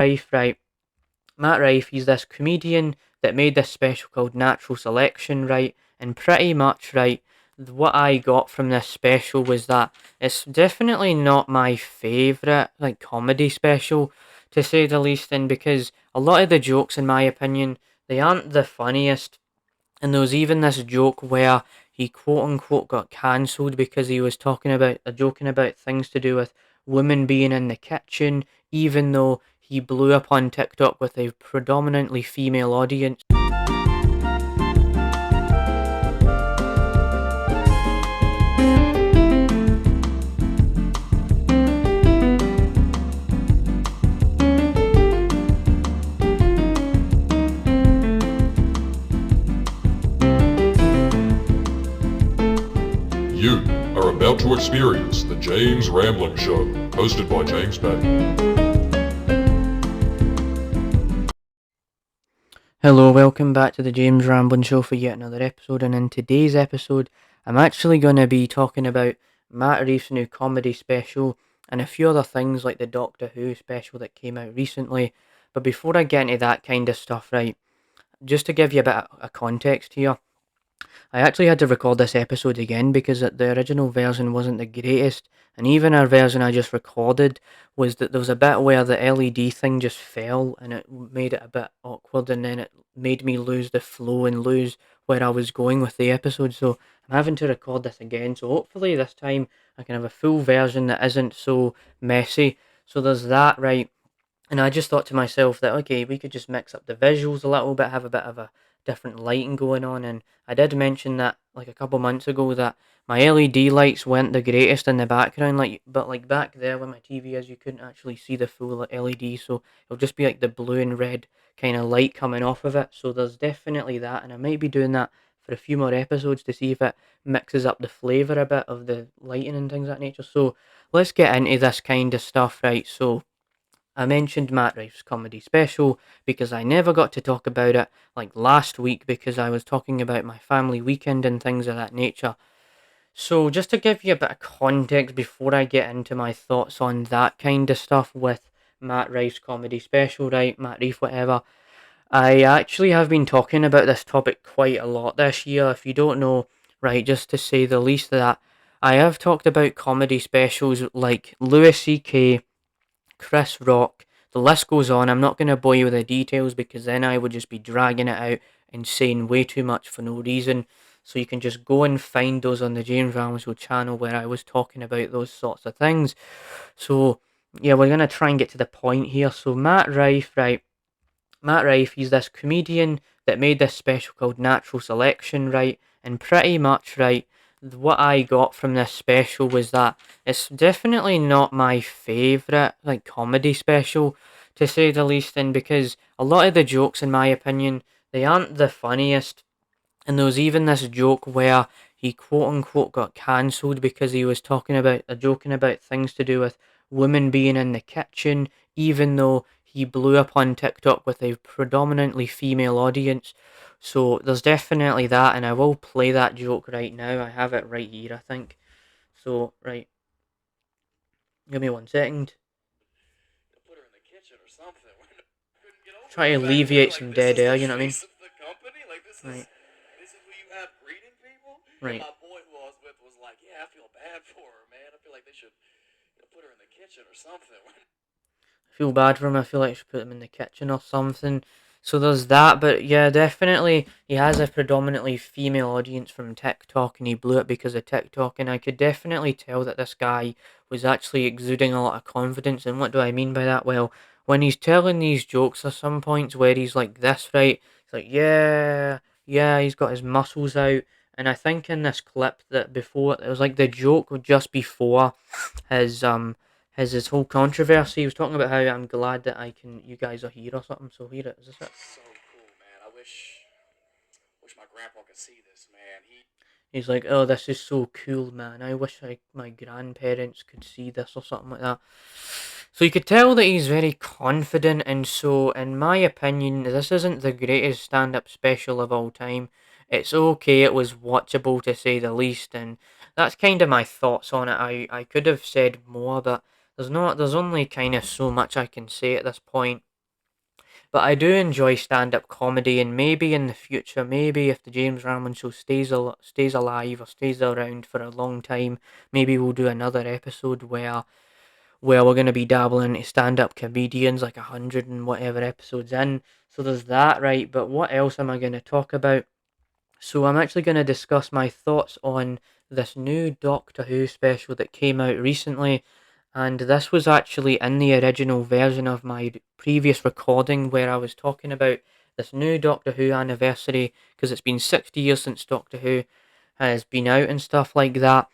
Rife, right? Matt Rife, he's this comedian that made this special called Natural Selection, right? And pretty much, right, what I got from this special was that it's definitely not my favourite, like, comedy special, to say the least, and because a lot of the jokes, in my opinion, they aren't the funniest. And there was even this joke where he quote unquote got cancelled because he was talking about joking about things to do with women being in the kitchen, even though he blew up on TikTok with a predominantly female audience. You are about to experience the James Rambling Show, hosted by James Petty. Hello, welcome back to the James Ramblin' Show for yet another episode. And in today's episode, I'm actually going to be talking about Matt Reef's new comedy special and a few other things like the Doctor Who special that came out recently. But before I get into that kind of stuff, right, just to give you a bit of context here, I actually had to record this episode again because the original version wasn't the greatest, and even our version I just recorded was that there was a bit where the LED thing just fell and it made it a bit awkward, and then it made me lose the flow and lose where I was going with the episode. So I'm having to record this again. So hopefully this time I can have a full version that isn't so messy. So there's that, right? And I just thought to myself that, okay, we could just mix up the visuals a little bit, have a bit of a different lighting going on. And I did mention that like a couple months ago that my LED lights weren't the greatest in the background, but like back there where my TV is, you couldn't actually see the full LED, so it'll just be like the blue and red kind of light coming off of it. So there's definitely that, and I might be doing that for a few more episodes to see if it mixes up the flavour a bit of the lighting and things of that nature. So let's get into this kind of stuff, right? So I mentioned Matt Rife's comedy special because I never got to talk about it like last week because I was talking about my family weekend and things of that nature. So, just to give you a bit of context before I get into my thoughts on that kind of stuff with Matt Rife's comedy special, right? Matt Rife, whatever. I actually have been talking about this topic quite a lot this year. If you don't know, right, just to say the least of that, I have talked about comedy specials like Louis C.K., Chris Rock. The list goes on. I'm not going to bore you with the details because then I would just be dragging it out and saying way too much for no reason. So you can just go and find those on the James Ramsey channel where I was talking about those sorts of things. So yeah, we're going to try and get to the point here. So Matt Rife, right? Matt Rife, he's this comedian that made this special called Natural Selection, right? And pretty much, right, what I got from this special was that it's definitely not my favourite, like, comedy special, to say the least, and because a lot of the jokes, in my opinion, they aren't the funniest. And there was even this joke where he quote unquote got cancelled because he was talking about joking about things to do with women being in the kitchen, even though he blew up on TikTok with a predominantly female audience. So there's definitely that, and I will play that joke right now. I have it right here, I think. So, right, give me 1 second. Put her in the kitchen or something. Couldn't get over Try to the fact that alleviate like some this dead is air, the you know what I mean? face of the company. Like Right, this is who you have greeting people. right. And my boy who I was with was like, yeah, I feel bad for her, man. I feel like they should put her in the kitchen or something. Feel bad for him. I feel like I should put him in the kitchen or something. So there's that, but yeah, definitely he has a predominantly female audience from TikTok, and he blew it because of TikTok. And I could definitely tell that this guy was actually exuding a lot of confidence. And what do I mean by that? Well, when he's telling these jokes, there's some points where he's like this, right? He's like, yeah, yeah, he's got his muscles out. And I think in this clip that before, it was like the joke just before his his whole controversy. He was talking about how I'm glad that you guys are here or something. So here it is. This it? So cool, man. I wish my grandpa could see this, man. He's like, oh, this is so cool, man. I wish my grandparents could see this or something like that. So you could tell that he's very confident, and so, in my opinion, this isn't the greatest stand-up special of all time. It's okay, it was watchable to say the least, and that's kind of my thoughts on it. I could have said more, but there's only kind of so much I can say at this point. But I do enjoy stand-up comedy, and maybe in the future, maybe if the James Ramlin Show stays alive or stays around for a long time, maybe we'll do another episode where we're going to be dabbling into stand-up comedians, like 100 and whatever episodes in. So there's that, right? But what else am I going to talk about? So I'm actually going to discuss my thoughts on this new Doctor Who special that came out recently, and this was actually in the original version of my previous recording where I was talking about this new Doctor Who anniversary, because it's been 60 years since Doctor Who has been out and stuff like that.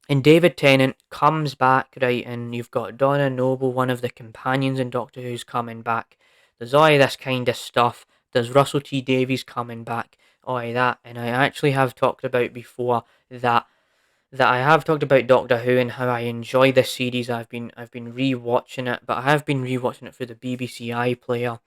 And David Tennant comes back, right, and you've got Donna Noble, one of the companions in Doctor Who's coming back. There's all this kind of stuff. There's Russell T Davies coming back, all that. And I actually have talked about before that I have talked about Doctor Who and how I enjoy this series. I've been rewatching it, but I have been rewatching it through the BBC iPlayer.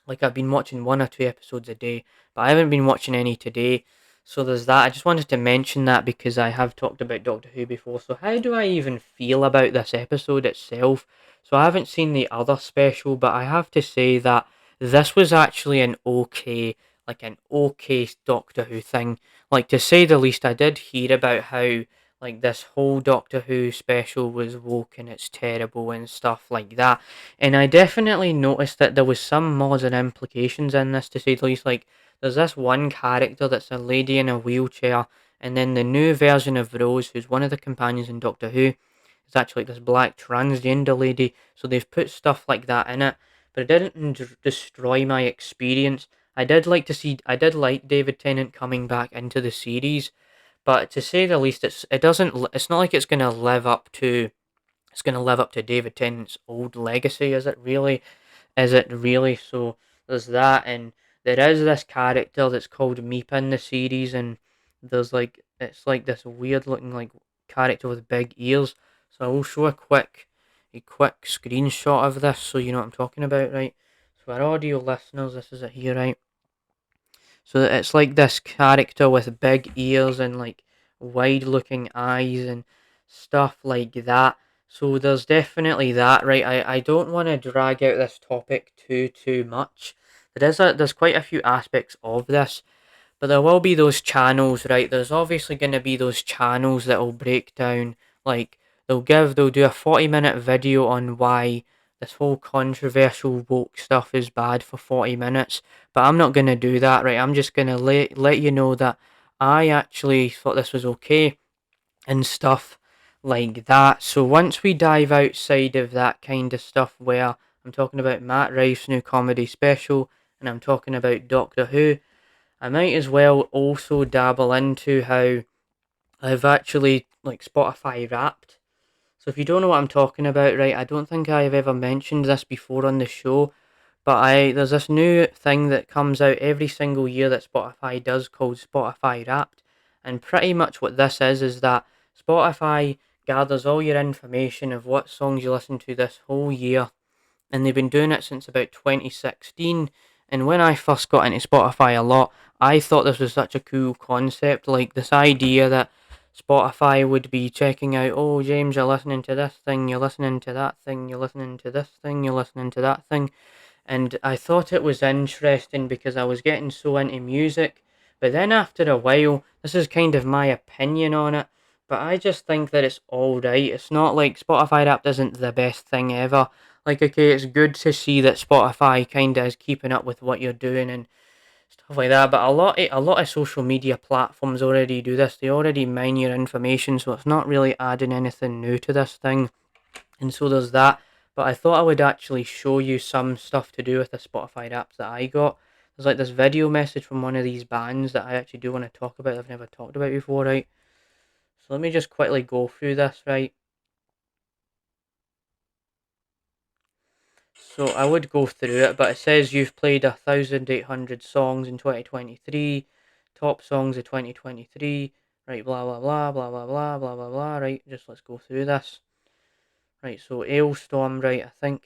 Like I've been watching 1 or 2 episodes a day, but I haven't been watching any today. So there's that. I just wanted to mention that because I have talked about Doctor Who before. So how do I even feel about this episode itself? So I haven't seen the other special, but I have to say that this was actually an okay Doctor Who thing. Like to say the least, I did hear about how like this whole Doctor Who special was woke and it's terrible and stuff like that. And I definitely noticed that there was some modern implications in this, to say the least. Like, there's this one character that's a lady in a wheelchair, and then the new version of Rose, who's one of the companions in Doctor Who, is actually like this black transgender lady. So they've put stuff like that in it, but it didn't destroy my experience. I did like David Tennant coming back into the series, but to say the least, it's not like it's going to live up to David Tennant's old legacy, is it really? Is it really? So there's that, and there is this character that's called Meep in the series, and it's like this weird looking like character with big ears. So I will show a quick screenshot of this so you know what I'm talking about, right? So our audio listeners, this is it here, right? So it's like this character with big ears and like wide looking eyes and stuff like that. So there's definitely that, right? I don't want to drag out this topic too much. There's quite a few aspects of this, but there will be those channels, right? There's obviously going to be those channels that will break down, like, they'll do a 40-minute video on why this whole controversial woke stuff is bad for 40 minutes. But I'm not going to do that, right? I'm just going to let you know that I actually thought this was okay and stuff like that. So once we dive outside of that kind of stuff, where I'm talking about Matt Rife's new comedy special and I'm talking about Doctor Who, I might as well also dabble into how I've actually like Spotify Wrapped. So if you don't know what I'm talking about, right, I don't think I've ever mentioned this before on the show, but I there's this new thing that comes out every single year that Spotify does called Spotify Wrapped, and pretty much what this is that Spotify gathers all your information of what songs you listen to this whole year, and they've been doing it since about 2016. And when I first got into Spotify a lot, I thought this was such a cool concept, like this idea that Spotify would be checking out, oh, James, you're listening to this thing, you're listening to that thing, you're listening to this thing, you're listening to that thing. And I thought it was interesting because I was getting so into music. But then after a while, this is kind of my opinion on it, but I just think that it's alright. It's not like Spotify Wrapped isn't the best thing ever. Like, okay, it's good to see that Spotify kind of is keeping up with what you're doing and stuff like that. But a lot of social media platforms already do this. They already mine your information, so it's not really adding anything new to this thing. And so there's that. But I thought I would actually show you some stuff to do with the Spotify apps that I got. There's like this video message from one of these bands that I actually do want to talk about. I've never talked about before, right? So let me just quickly go through this, right? So I would go through it, but it says you've played 1,800 songs in 2023, top songs of 2023, right? Blah blah blah blah blah blah blah blah blah. Right, just let's go through this. Right, so Ailstorm, right? I think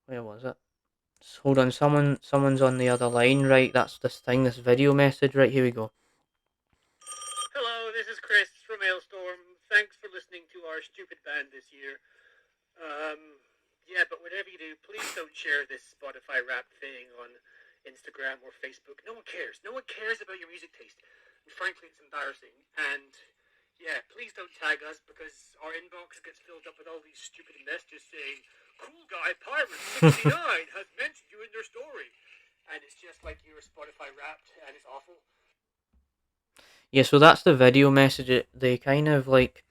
where was it? Hold on, someone's on the other line, right? That's this video message, right? Here we go. Hello, this is Chris from Hailstorm. Thanks for listening to our stupid band this year. Yeah, but whatever you do, please don't share this Spotify rap thing on Instagram or Facebook. No one cares. No one cares about your music taste. And frankly, it's embarrassing. And yeah, please don't tag us because our inbox gets filled up with all these stupid messages saying, "Cool guy Pirate 69 has mentioned you in their story." And it's just like you're Spotify wrapped and it's awful. Yeah, so that's the video message. They kind of like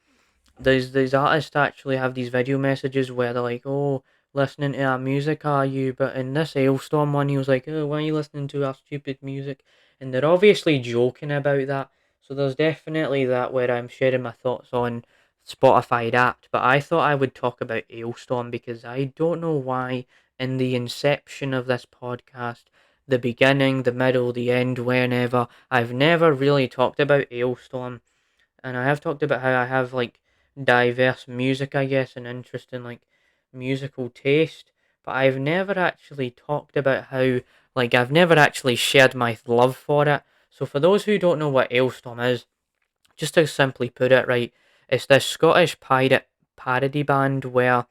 these artists actually have these video messages where they're like, "Oh, listening to our music, are you?" But in this Ailstorm one, he was like, "Oh, why are you listening to our stupid music?" And they're obviously joking about that. So there's definitely that where I'm sharing my thoughts on Spotify Wrapped. But I thought I would talk about Ailstorm because I don't know why in the inception of this podcast, the beginning, the middle, the end, whenever, I've never really talked about Ailstorm, and I have talked about how I have like diverse music, I guess, and interest in like musical taste, but I've never actually talked about how like I've never actually shared my love for it. So for those who don't know what Ailstorm is, just to simply put it right, it's this Scottish pirate parody band where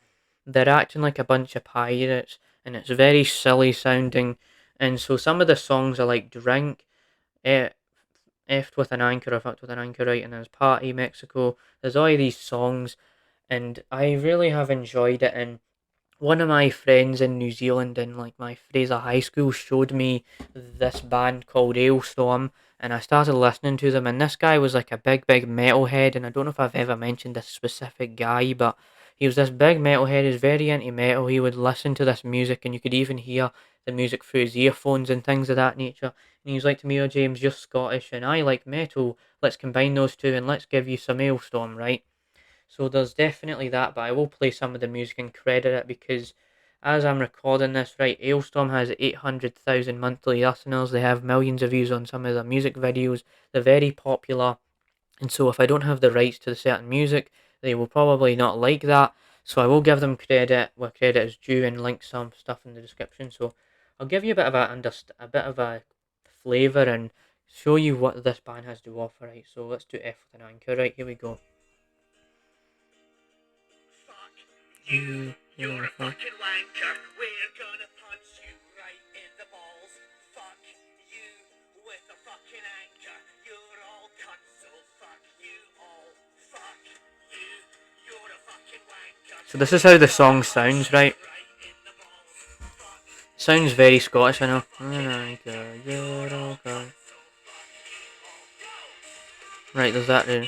they're acting like a bunch of pirates, and it's very silly sounding. And so some of the songs are like Drink, eh, Effed with an Anchor or Fucked with an Anchor, right? And there's Party Mexico. There's all these songs, and I really have enjoyed it. And one of my friends in New Zealand in like my Fraser High School showed me this band called Ailstorm, and I started listening to them. And this guy was like a big metalhead, and I don't know if I've ever mentioned this specific guy, but he was this big metalhead. He's very into metal. He would listen to this music, and you could even hear the music through his earphones and things of that nature. And he was like to me, "Oh James, you're Scottish, and I like metal. Let's combine those two, and let's give you some Ailstorm, right?" So there's definitely that, but I will play some of the music and credit it because as I'm recording this, right, Ailstorm has 800,000 monthly listeners. They have millions of views on some of their music videos. They're very popular. And so if I don't have the rights to the certain music, they will probably not like that. So I will give them credit where credit is due and link some stuff in the description. So I'll give you a bit of a bit of a flavour and show you what this band has to offer, right? So let's do F with an anchor, right? Here we go. Fuck you, you're a fucking wanker. We're gonna punch you right in the balls. Fuck you with a fucking anchor. You're all cunts, so fuck you all. Fuck you, you're a fucking wanker. So this is how the song sounds, right? Sounds very Scottish, I know. Right, there's that there.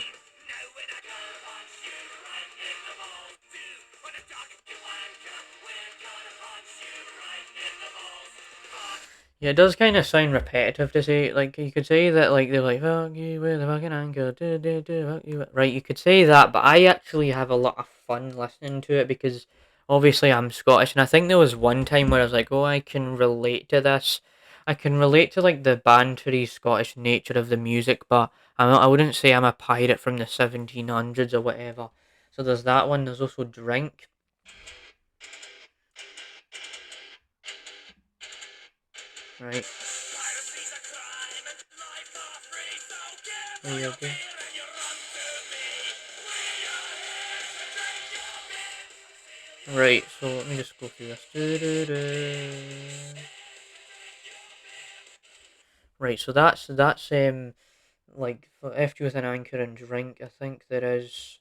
Yeah, it does kind of sound repetitive to say. Like you could say that, like they're like "fuck you with a fucking anchor," fuck you. Right, you could say that, but I actually have a lot of fun listening to it because obviously I'm Scottish, and I think there was one time where I was like, "Oh, I can relate to this. I can relate to like the bantery Scottish nature of the music, but I wouldn't say I'm a pirate from the 1700s or whatever." So there's that one. There's also Drink. Right. There you go. Right, so let me just go through this. Right, so that's like for FG with an anchor and Drink. I think there is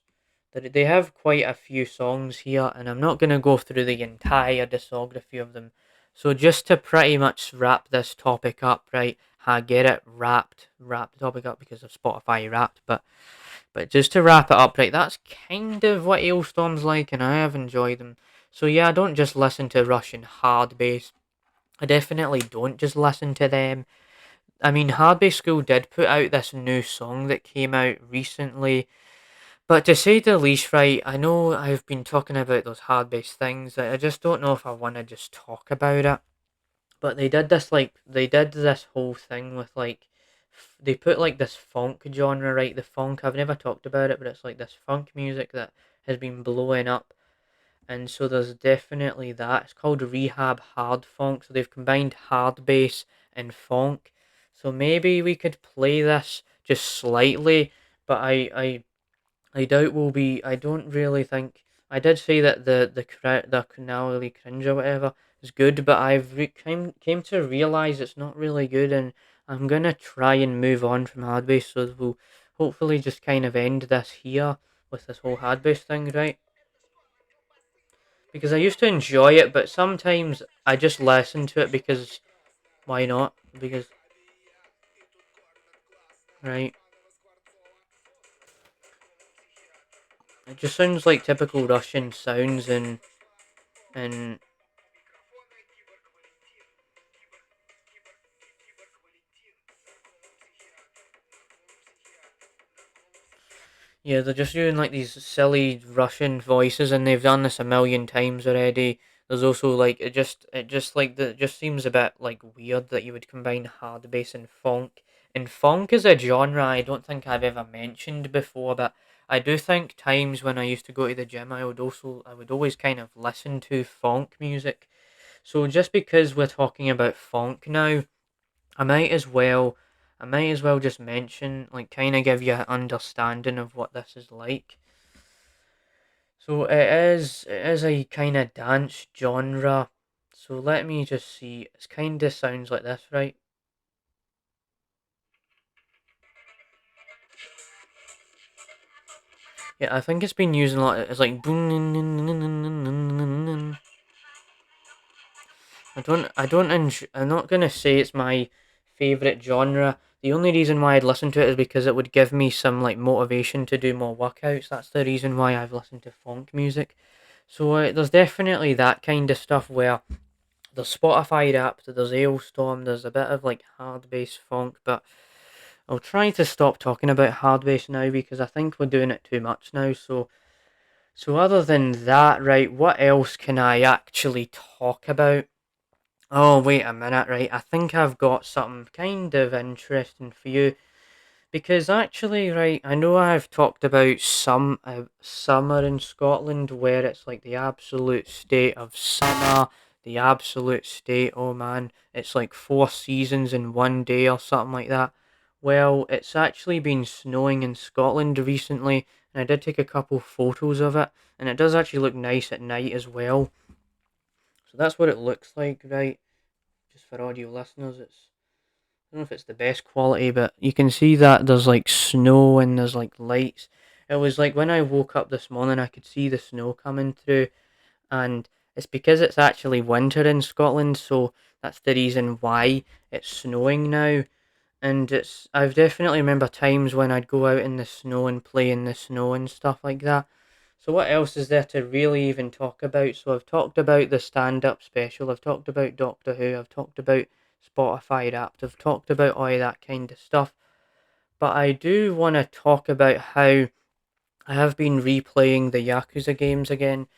that they have quite a few songs here, and I'm not gonna go through the entire discography of them. So just to pretty much wrap this topic up, right? I get it, wrap the topic up because of Spotify Wrapped, but just to wrap it up, right, that's kind of what Ailstorm's like, and I have enjoyed them. So yeah, I don't just listen to Russian hard bass. I definitely don't just listen to them. I mean, Hard Bass School did put out this new song that came out recently, but to say the least, right, I know I've been talking about those hard bass things. I just don't know if I want to just talk about it. But they did this whole thing with like they put like this funk genre, right? The funk, I've never talked about it, but it's like this funk music that has been blowing up, and so there's definitely that. It's called Rehab Hard Funk, so they've combined hard bass and funk. So maybe we could play this just slightly, but I doubt we'll be. I don't really think I did say that the Canali cringe or whatever is good, but came to realize it's not really good, and I'm gonna try and move on from hard bass. So we'll hopefully just kind of end this here with this whole hard bass thing, right? Because I used to enjoy it, but sometimes I just listen to it because why not? Because right, it just sounds like typical Russian sounds, and yeah, they're just doing like these silly Russian voices, and they've done this a million times already. There's also like it just seems a bit like weird that you would combine hard bass and funk. And funk is a genre I don't think I've ever mentioned before, but I do think times when I used to go to the gym, I would always kind of listen to funk music. So just because we're talking about funk now, I might as well I might as well just mention, like, kind of give you an understanding of what this is like. So it is a kind of dance genre. So let me just see. It kind of sounds like this, right? Yeah, I think it's been used a lot. It's like I'm not gonna say it's my favorite genre. The only reason why I'd listen to it is because it would give me some like motivation to do more workouts. That's the reason why I've listened to funk music. So there's definitely that kind of stuff where there's Spotify Wrapped, there's Ailstorm, there's a bit of like hard bass funk, but I'll try to stop talking about hard bass now because I think we're doing it too much now. So other than that, right, what else can I actually talk about? Oh, wait a minute, right. I think I've got something kind of interesting for you. Because actually, right, I know I've talked about some summer in Scotland where it's like the absolute state of summer, the absolute state, oh man, it's like 4 seasons in one day or something like that. Well, it's actually been snowing in Scotland recently, and I did take a couple photos of it, and it does actually look nice at night as well. So that's what it looks like, right? Just for audio listeners, I don't know if it's the best quality, but you can see that there's like snow and there's like lights. It was like when I woke up this morning, I could see the snow coming through, and it's because it's actually winter in Scotland, so that's the reason why it's snowing now. And I've definitely remember times when I'd go out in the snow and play in the snow and stuff like that. So what else is there to really even talk about? So I've talked about the stand-up special. I've talked about Doctor Who. I've talked about Spotify Wrapped. I've talked about all that kind of stuff. But I do want to talk about how I have been replaying the Yakuza games again.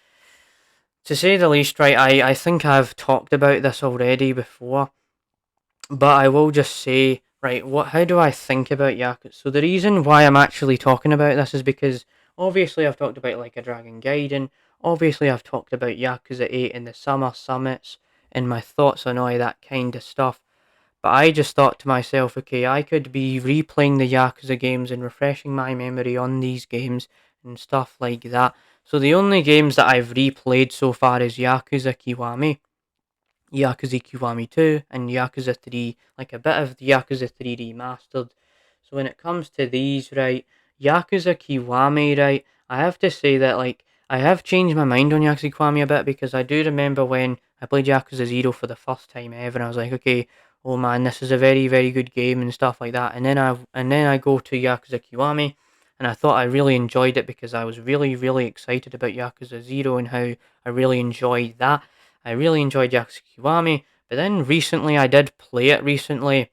To say the least, right, I think I've talked about this already before, but I will just say, right, how do I think about Yakuza? So the reason why I'm actually talking about this is because obviously I've talked about like a Dragon Gaiden, obviously I've talked about Yakuza 8 in the summer summits and my thoughts on all that kind of stuff. But I just thought to myself, okay, I could be replaying the Yakuza games and refreshing my memory on these games and stuff like that. So the only games that I've replayed so far is Yakuza Kiwami, Yakuza Kiwami 2, and Yakuza 3, like a bit of the Yakuza 3 remastered. So when it comes to these, right, Yakuza Kiwami, right, I have to say that, like, I have changed my mind on Yakuza Kiwami a bit because I do remember when I played Yakuza 0 for the first time ever, and I was like, okay, oh man, this is a very, very good game and stuff like that. And then I go to Yakuza Kiwami, and I thought I really enjoyed it because I was really, really excited about Yakuza 0 and how I really enjoyed that. I really enjoyed Yakuza Kiwami, but then recently I did play it recently,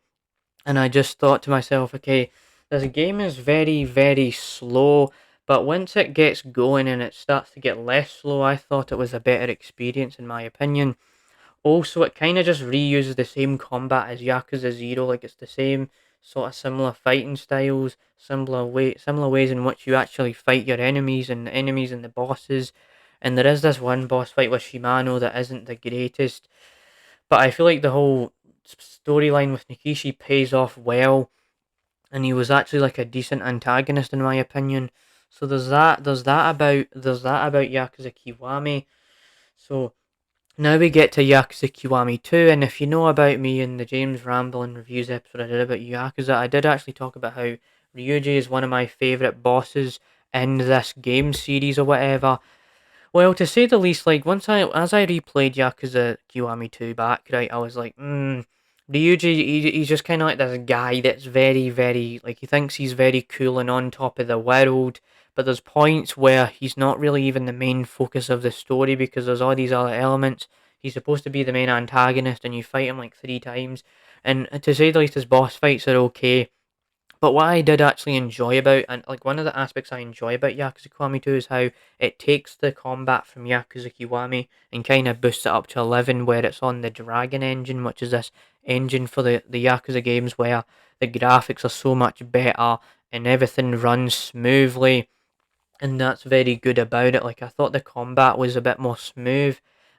and I just thought to myself, okay, this game is very, very slow, but once it gets going and it starts to get less slow, I thought it was a better experience in my opinion. Also, it kind of just reuses the same combat as Yakuza 0, like it's the same sort of similar fighting styles, similar ways in which you actually fight your enemies and the enemies and the bosses. And there is this one boss fight with Shimano that isn't the greatest, but I feel like the whole storyline with Nikishi pays off well, and he was actually like a decent antagonist in my opinion. So there's that about Yakuza Kiwami. So now we get to Yakuza Kiwami 2, and if you know about me in the James Ramblin' Reviews episode I did about Yakuza, I did actually talk about how Ryuji is one of my favourite bosses in this game series or whatever. Well, to say the least, like as I replayed Yakuza Kiwami 2 back, right, I was like, Ryuji, he's just kind of like this guy that's very, very, like, he thinks he's very cool and on top of the world, but there's points where he's not really even the main focus of the story because there's all these other elements. He's supposed to be the main antagonist, and you fight him like 3 times, and to say the least, his boss fights are okay. But what I did actually enjoy about, and like one of the aspects I enjoy about Yakuza Kiwami 2 is how it takes the combat from Yakuza Kiwami and kind of boosts it up to 11, where it's on the Dragon engine, which is this engine for the Yakuza games where the graphics are so much better and everything runs smoothly, and that's very good about it. Like, I thought the combat was a bit more smooth,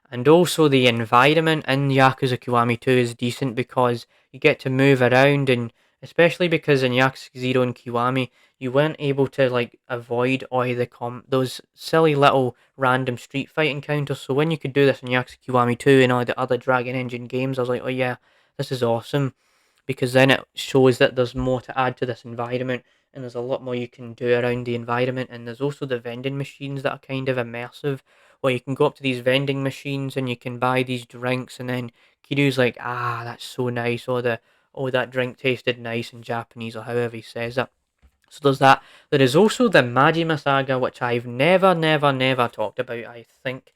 and also the environment in Yakuza Kiwami 2 is decent because you get to move around, and especially because in Yakuza 0 and Kiwami you weren't able to like avoid all those silly little random street fight encounters. So when you could do this in Yakuza Kiwami 2 and all the other Dragon Engine games, I was like, oh yeah, this is awesome, because then it shows that there's more to add to this environment, and there's a lot more you can do around the environment. And there's also the vending machines that are kind of immersive, where you can go up to these vending machines and you can buy these drinks, and then Kiryu's like, ah, that's so nice, or oh, that drink tasted nice in Japanese, or however he says it. So there's that. There is also the Majima Saga, which I've never talked about, I think.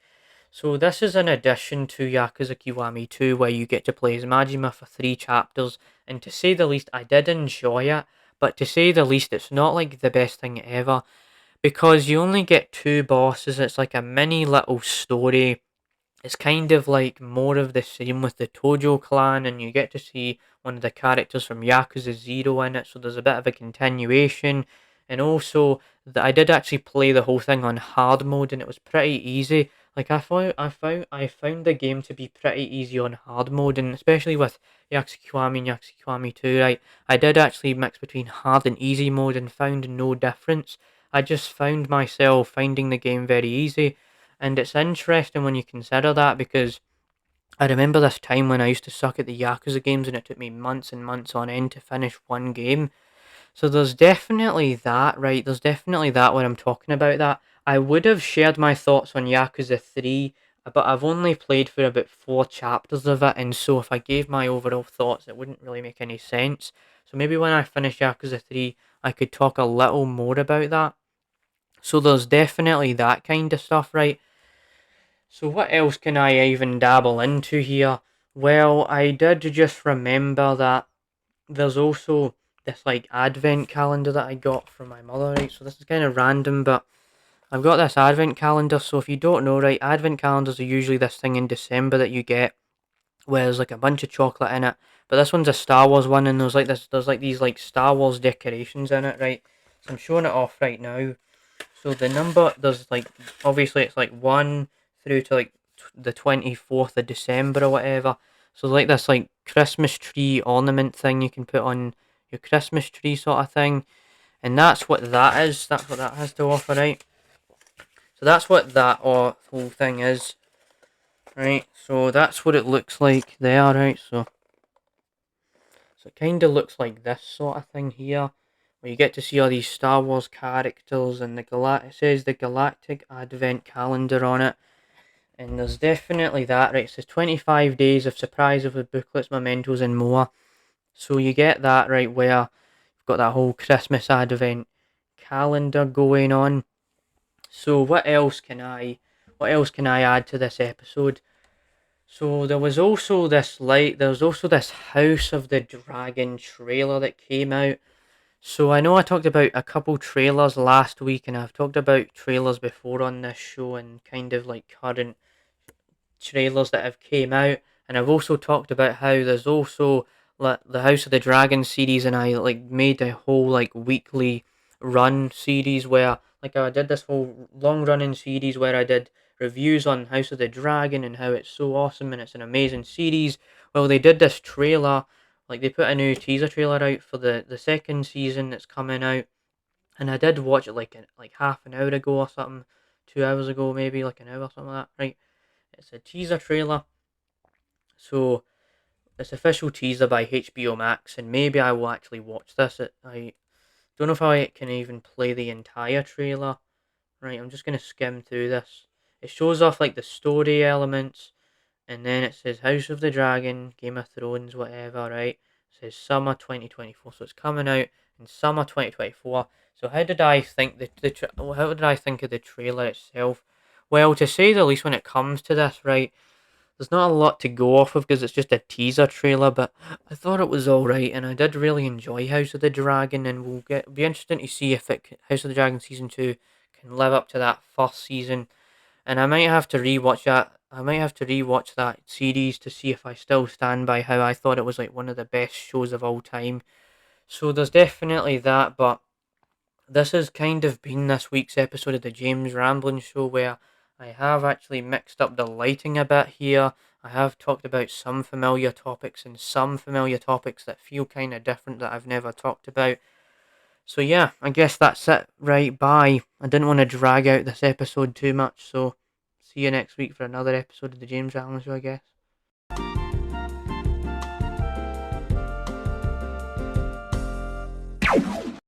So this is an addition to Yakuza Kiwami 2, where you get to play as Majima for 3 chapters, and to say the least, I did enjoy it, but to say the least, it's not like the best thing ever, because you only get 2 bosses. It's like a mini little story. It's kind of like more of the same with the Tojo clan, and you get to see one of the characters from Yakuza 0 in it, so there's a bit of a continuation. And also, I did actually play the whole thing on hard mode, and it was pretty easy. Like, I found the game to be pretty easy on hard mode, and especially with Yakuza Kiwami and Yakuza Kiwami 2, right? I did actually mix between hard and easy mode and found no difference. I just found myself finding the game very easy, and it's interesting when you consider that, because I remember this time when I used to suck at the Yakuza games and it took me months and months on end to finish one game. So there's definitely that, right? There's definitely that when I'm talking about that. I would have shared my thoughts on Yakuza 3, but I've only played for about 4 chapters of it, and so if I gave my overall thoughts, it wouldn't really make any sense. So maybe when I finish Yakuza 3, I could talk a little more about that. So there's definitely that kind of stuff, right? So what else can I even dabble into here? Well, I did just remember that there's also this like advent calendar that I got from my mother, right? So this is kind of random, but I've got this advent calendar. So if you don't know, right, advent calendars are usually this thing in December that you get where there's like a bunch of chocolate in it. But this one's a Star Wars one, and there's like these like Star Wars decorations in it, right? So I'm showing it off right now. So the number, there's like, obviously it's like 1 through to like the 24th of December or whatever. So like this like Christmas tree ornament thing you can put on your Christmas tree sort of thing. And that's what that is. That's what that has to offer, right? So that's what that whole thing is, right? So that's what it looks like there, right? So it kind of looks like this sort of thing here, where you get to see all these Star Wars characters, and it says the Galactic Advent Calendar on it, and there's definitely that, right? It says 25 days of surprises with booklets, mementos, and more. So you get that, right, where you've got that whole Christmas Advent calendar going on. So what else can I add to this episode? So there was also this House of the Dragon trailer that came out. So I know I talked about a couple trailers last week, and I've talked about trailers before on this show and kind of like current trailers that have came out, and I've also talked about how there's also like the House of the Dragon series, and I like made a whole like weekly run series where like I did this whole long running series where I did reviews on House of the Dragon and how it's so awesome and it's an amazing series. Well, they did this trailer, like they put a new teaser trailer out for the second season that's coming out, and I did watch it like half an hour ago or something, 2 hours ago maybe, like an hour or something like that. Right, it's a teaser trailer, so it's official teaser by HBO Max, and maybe I will actually watch this. I don't know if I can even play the entire trailer. Right, I'm just gonna skim through this. It shows off like the story elements, and then it says House of the Dragon, Game of Thrones, whatever. Right, it says summer 2024, so it's coming out in summer 2024. So how did I think how did I think of the trailer itself? Well, to say the least, when it comes to this, right, there's not a lot to go off of because it's just a teaser trailer, but I thought it was alright, and I did really enjoy House of the Dragon, and be interesting to see if House of the Dragon season 2 can live up to that first season, and I might have to rewatch that. I might have to rewatch that series to see if I still stand by how I thought it was like one of the best shows of all time. So there's definitely that, but this has kind of been this week's episode of the James Ramblin' Show, where I have actually mixed up the lighting a bit here. I have talked about some familiar topics and some familiar topics that feel kind of different that I've never talked about. So yeah, I guess that's it. Right, bye. I didn't want to drag out this episode too much, so see you next week for another episode of the James Ramblin' Show, I guess.